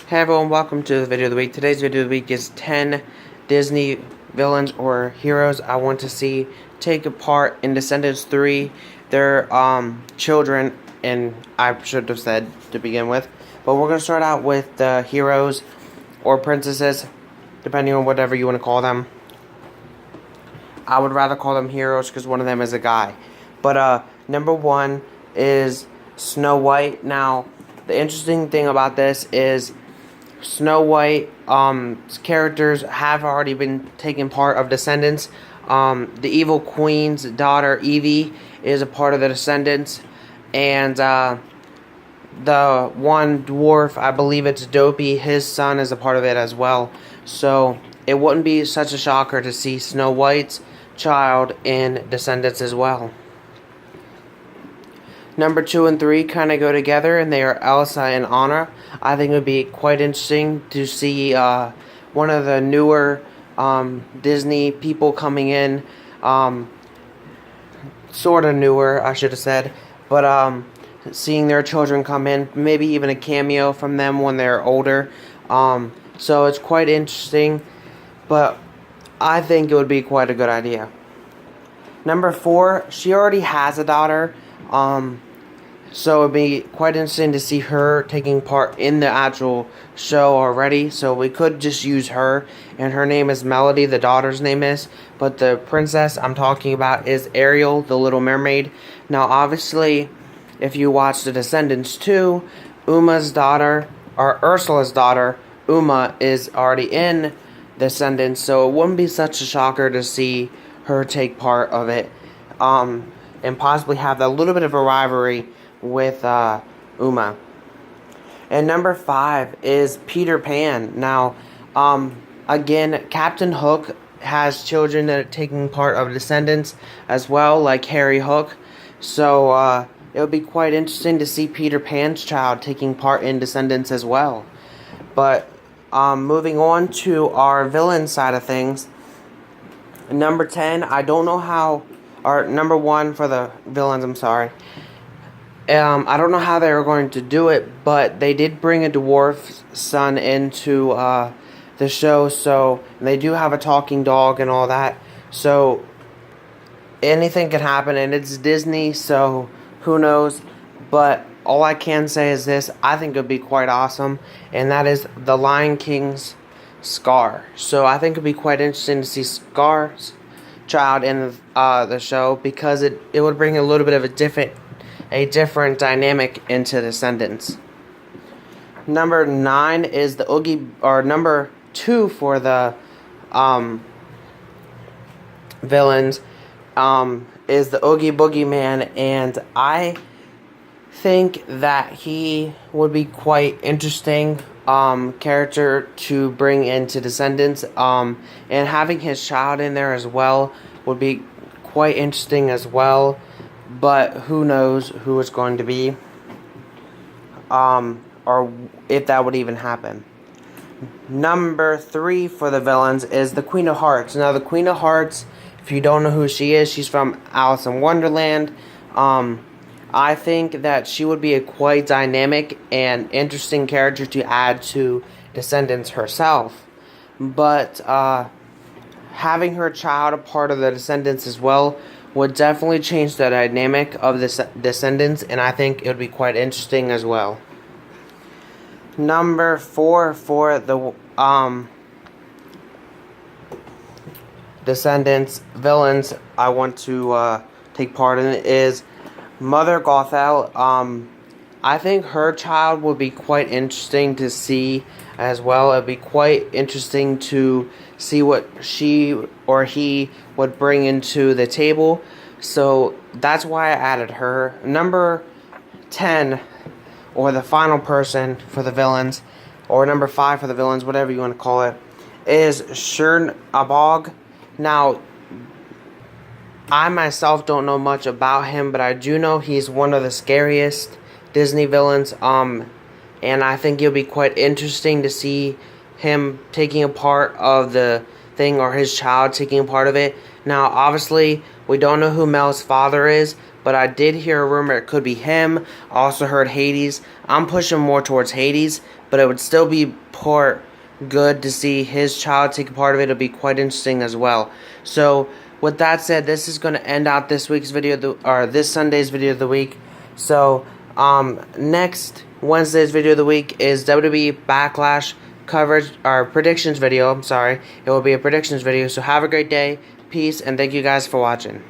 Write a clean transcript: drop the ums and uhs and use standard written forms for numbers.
Hey everyone, welcome to the video of the week. Today's video of the week is 10 Disney villains or heroes I want to see take a part in Descendants 3. They're children, and I should have said to begin with. But we're going to start out with the heroes or princesses, depending on whatever you want to call them. I would rather call them heroes because one of them is a guy. But number one is Snow White. Now, the interesting thing about this is Snow White characters have already been taking part of Descendants. The evil queen's daughter, Evie, is a part of the Descendants. And the one dwarf, I believe it's Dopey, his son is a part of it as well. So it wouldn't be such a shocker to see Snow White's child in Descendants as well. Number 2 and 3 kind of go together, and they are Elsa and Anna. I think it would be quite interesting to see one of the newer Disney people coming in. Sort of newer, I should have said. But seeing their children come in, maybe even a cameo from them when they're older. So it's quite interesting, but I think it would be quite a good idea. Number 4, she already has a daughter. So it'd be quite interesting to see her taking part in the actual show already. So we could just use her, and her name is Melody, the daughter's name is. But the princess I'm talking about is Ariel, the Little Mermaid. Now, obviously, if you watch The Descendants 2, Ursula's daughter, Uma, is already in Descendants. So it wouldn't be such a shocker to see her take part of it, and possibly have a little bit of a rivalry with Uma. And number 5 is Peter Pan. Now, again, Captain Hook has children that are taking part of Descendants as well, like Harry Hook. So it would be quite interesting to see Peter Pan's child taking part in Descendants as well. But moving on to our villain side of things, number 10, I don't know how, or number 1 for the villains, I'm sorry. I don't know how they were going to do it, but they did bring a dwarf son into the show, so they do have a talking dog and all that. So anything can happen, and it's Disney, so who knows. But all I can say is this: I think it would be quite awesome, and that is the Lion King's Scar. So I think it would be quite interesting to see Scar's child in the show, because it would bring a little bit of a different dynamic into Descendants. Number 9 is the Oogie, or number 2 for the villains is the Oogie Boogie Man, and I think that he would be quite interesting character to bring into Descendants, and having his child in there as well would be quite interesting as well. But who knows who it's going to be, or if that would even happen. Number 3 for the villains is the Queen of Hearts. Now, the Queen of Hearts, if you don't know who she is, she's from Alice in Wonderland. I think that she would be a quite dynamic and interesting character to add to Descendants herself. But having her child a part of the Descendants as well would definitely change the dynamic of the Descendants, and I think it would be quite interesting as well. Number 4 for the Descendants villains I want to take part in is Mother Gothel. I think her child would be quite interesting to see as well. It would be quite interesting to see what she or he would bring into the table. So that's why I added her. Number 10, or the final person for the villains, or number 5 for the villains, whatever you want to call it, is Chernabog. Now, I myself don't know much about him, but I do know he's one of the scariest Disney villains, and I think it'll be quite interesting to see him taking a part of the thing, or his child taking a part of it. Now, obviously, we don't know who Mel's father is, but I did hear a rumor it could be him. I also heard Hades. I'm pushing more towards Hades, but it would still be good to see his child take a part of it. It'll be quite interesting as well. So with that said, this is going to end out this week's video, or this Sunday's video of the week. So next Wednesday's video of the week is WWE Backlash coverage, or predictions video. I'm sorry, it will be a predictions video. So have a great day, peace, and thank you guys for watching.